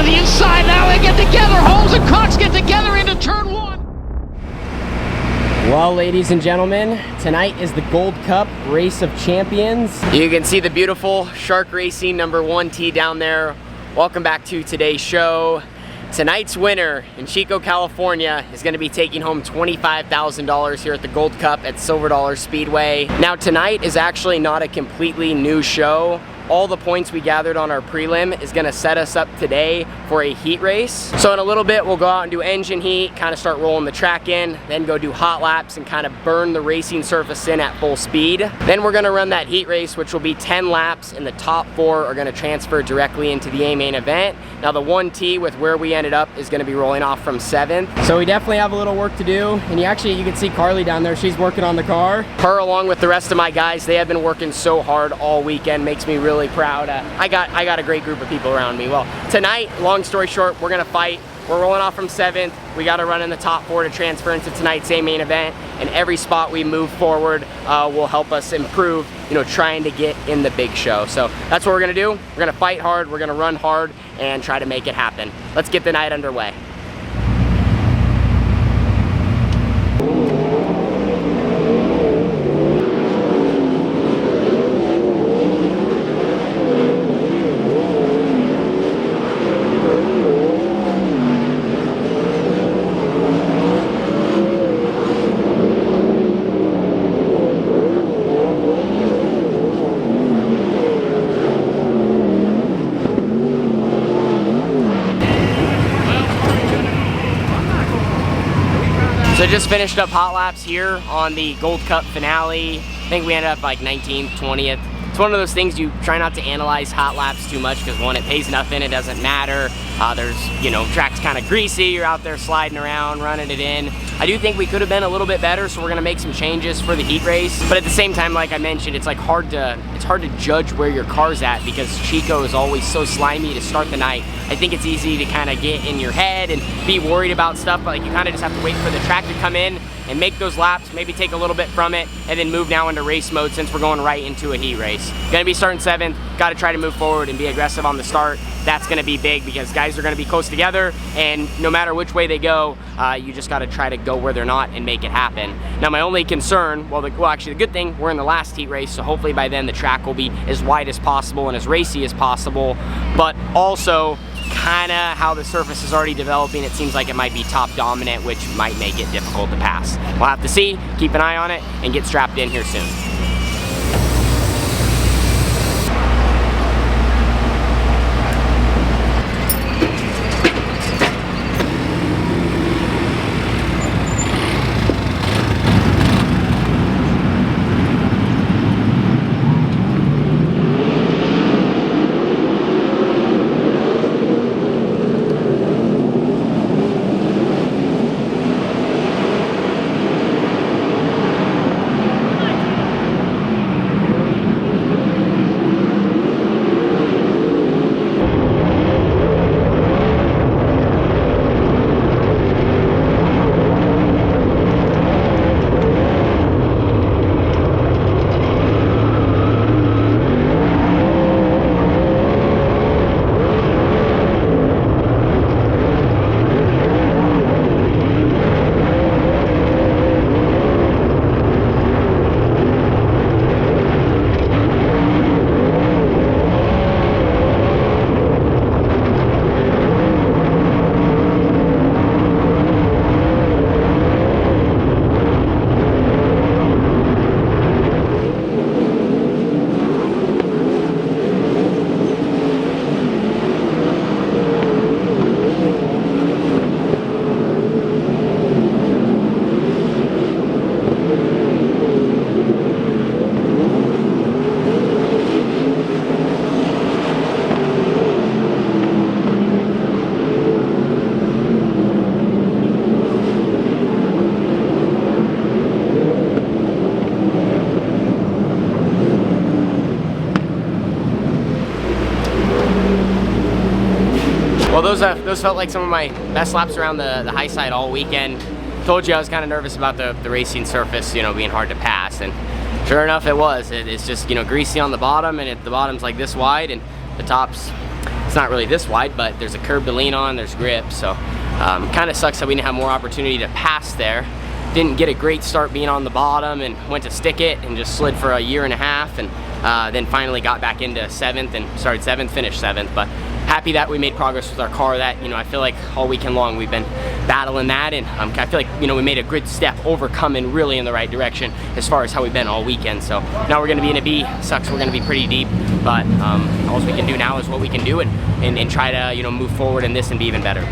the inside. Now they get together. Holmes and Cox get together into turn one. Well, ladies and gentlemen, tonight is the Gold Cup Race of Champions. You can see the beautiful Shark Racing #1 tee down there. Welcome back to today's show. Tonight's winner in Chico, California is going to be taking home $25,000 here at the Gold Cup at Silver Dollar Speedway. Now tonight is actually not a completely new show. All the points we gathered on our prelim is gonna set us up today for a heat race. So in a little bit, we'll go out and do engine heat, kind of start rolling the track in, then go do hot laps and kind of burn the racing surface in at full speed. Then we're gonna run that heat race, which will be 10 laps, and the top 4 are gonna transfer directly into the A main event. Now the 1T with where we ended up is gonna be rolling off from 7th. So we definitely have a little work to do. And you can see Carly down there, she's working on the car. Her along with the rest of my guys, they have been working so hard all weekend, makes me really proud. I got a great group of people around me. Well, tonight, long story short, we're gonna fight. We're rolling off from 7th. We got to run in the top 4 to transfer into tonight's A main event. And every spot we move forward will help us improve, trying to get in the big show. So that's what we're gonna do. We're gonna fight hard, we're gonna run hard, and try to make it happen. Let's get the night underway. So just finished up hot laps here on the Gold Cup finale. I think we ended up like 19th, 20th. It's one of those things you try not to analyze hot laps too much because one, it pays nothing, it doesn't matter. There's, track's kind of greasy, you're out there sliding around, running it in. I do think we could have been a little bit better, so we're gonna make some changes for the heat race. But at the same time, like I mentioned, it's hard to judge where your car's at because Chico is always so slimy to start the night. I think it's easy to kind of get in your head and be worried about stuff, but you kind of just have to wait for the track to come in and make those laps, maybe take a little bit from it, and then move now into race mode since we're going right into a heat race. Gonna be starting 7th, gotta try to move forward and be aggressive on the start. That's gonna be big because guys are gonna be close together, and no matter which way they go, you just gotta try to go where they're not and make it happen. Now my only concern, actually the good thing, we're in the last heat race, so hopefully by then the track will be as wide as possible and as racy as possible, but also kind of how the surface is already developing, it seems like it might be top dominant, which might make it difficult to pass. We'll have to see, keep an eye on it, and get strapped in here soon. Well, those felt like some of my best laps around the high side all weekend. Told you I was kind of nervous about the racing surface, being hard to pass, and sure enough it was. It's just, greasy on the bottom, and the bottom's like this wide, and the top's it's not really this wide, but there's a curb to lean on, there's grip, so kind of sucks that we didn't have more opportunity to pass there. Didn't get a great start being on the bottom and went to stick it and just slid for a year and a half, and then finally got back into 7th and started 7th, finished 7th. But happy that we made progress with our car. That, I feel like all weekend long we've been battling that, and I feel like, we made a good step overcoming really in the right direction as far as how we've been all weekend. So now we're going to be in a B. Sucks we're going to be pretty deep, but all we can do now is what we can do, and try to, move forward in this and be even better.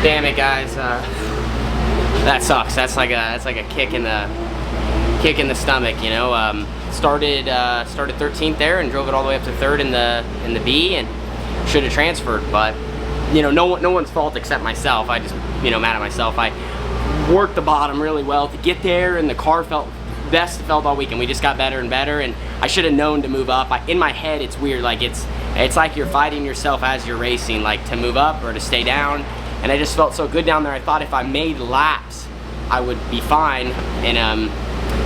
Damn it, guys. That sucks. That's like a kick in the stomach, you know. Started 13th there and drove it all the way up to 3rd in the B, and should have transferred, but you know, no one's fault except myself. I just, you know, mad at myself. I worked the bottom really well to get there, and the car felt best it felt all weekend. We just got better and better, and I should have known to move up. In my head, it's weird. Like it's like you're fighting yourself as you're racing, like to move up or to stay down. And I just felt so good down there. I thought if I made laps, I would be fine. And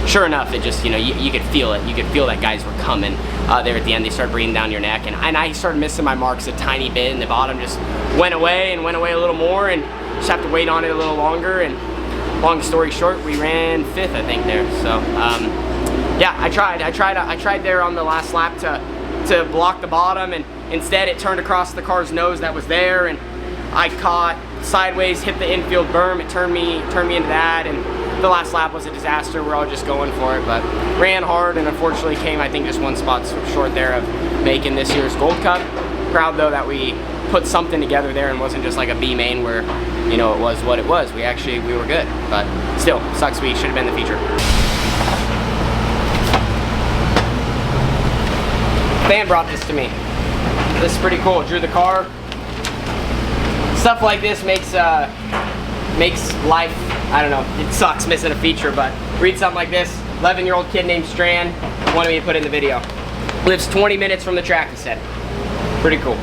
sure enough, it just, you know, you could feel it. You could feel that guys were coming there at the end. They started breathing down your neck, and I started missing my marks a tiny bit, and the bottom just went away a little more, and just have to wait on it a little longer. And long story short, we ran 5th, I think, there. So yeah, I tried there on the last lap to block the bottom, and instead it turned across the car's nose that was there, and I caught sideways, hit the infield berm. It turned me into that, and the last lap was a disaster. We're all just going for it, but ran hard, and unfortunately came, I think, just 1 spot short there of making this year's Gold Cup. Proud though that we put something together there and wasn't just like a B main where, you know, it was what it was. We were good, but still sucks. We should have been the feature. Fan brought this to me. This is pretty cool. Drew the car. Stuff like this makes life, I don't know, it sucks missing a feature, but read something like this. 11-year-old kid named Strand wanted me to put in the video. Lives 20 minutes from the track, he said. Pretty cool.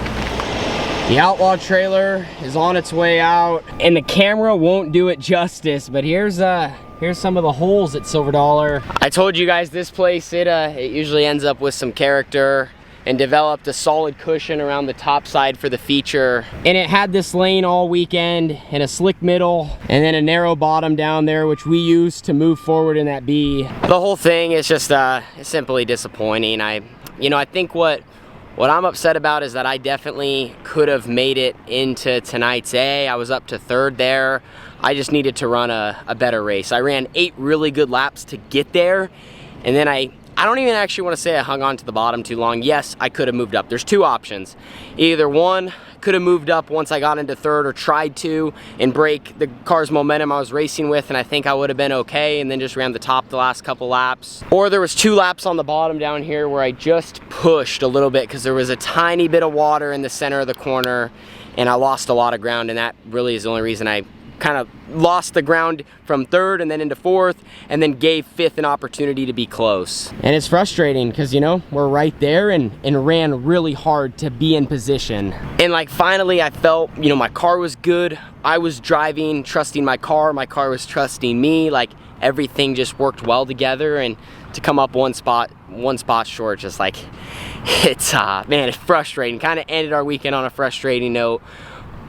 The Outlaw trailer is on its way out, and the camera won't do it justice, but here's some of the holes at Silver Dollar. I told you guys this place, it usually ends up with some character, and developed a solid cushion around the top side for the feature. And it had this lane all weekend, and a slick middle, and then a narrow bottom down there, which we used to move forward in that B. The whole thing is just simply disappointing. I think what I'm upset about is that I definitely could have made it into tonight's A. I was up to 3rd there. I just needed to run a better race. I ran 8 really good laps to get there, and then I don't even actually want to say I hung on to the bottom too long. Yes, I could have moved up. There's 2 options. Either one, could have moved up once I got into 3rd, or tried to and break the car's momentum I was racing with, and I think I would have been okay, and then just ran the top the last couple laps. Or there was 2 laps on the bottom down here where I just pushed a little bit because there was a tiny bit of water in the center of the corner, and I lost a lot of ground, and that really is the only reason I kind of lost the ground from 3rd and then into 4th, and then gave 5th an opportunity to be close. And it's frustrating because, you know, we're right there and ran really hard to be in position. And like finally I felt, you know, my car was good. I was driving, trusting my car was trusting me. Like everything just worked well together, and to come up one spot short, just like, it's man, it's frustrating. Kind of ended our weekend on a frustrating note.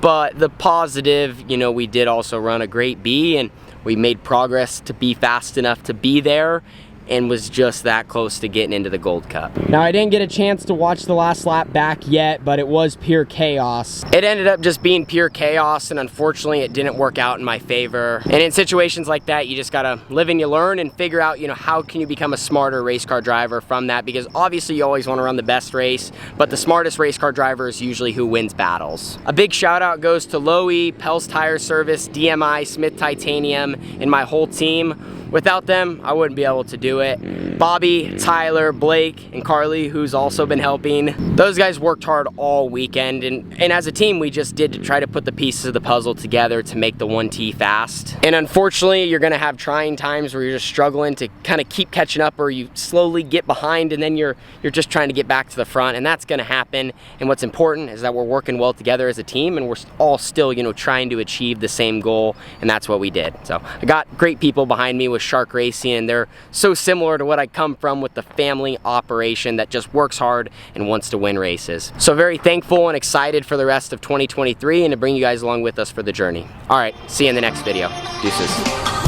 But the positive, you know, we did also run a great B, and we made progress to be fast enough to be there, and was just that close to getting into the Gold Cup. Now, I didn't get a chance to watch the last lap back yet, but it was pure chaos. It ended up just being pure chaos, and unfortunately it didn't work out in my favor. And in situations like that, you just gotta live and you learn and figure out, you know, how can you become a smarter race car driver from that, because obviously you always wanna run the best race, but the smartest race car driver is usually who wins battles. A big shout out goes to Lowy, Pels Tire Service, DMI, Smith Titanium, and my whole team. Without them, I wouldn't be able to do it. Bobby, Tyler, Blake, and Carly, who's also been helping. Those guys worked hard all weekend, and as a team, we just did to try to put the pieces of the puzzle together to make the 1T fast. And unfortunately, you're gonna have trying times where you're just struggling to kind of keep catching up, or you slowly get behind, and then you're just trying to get back to the front, and that's gonna happen. And what's important is that we're working well together as a team, and we're all still, you know, trying to achieve the same goal, and that's what we did. So I got great people behind me with Shark Racing, and they're so similar to what I come from with the family operation that just works hard and wants to win races. So very thankful and excited for the rest of 2023 and to bring you guys along with us for the journey. All right, see you in the next video. Deuces.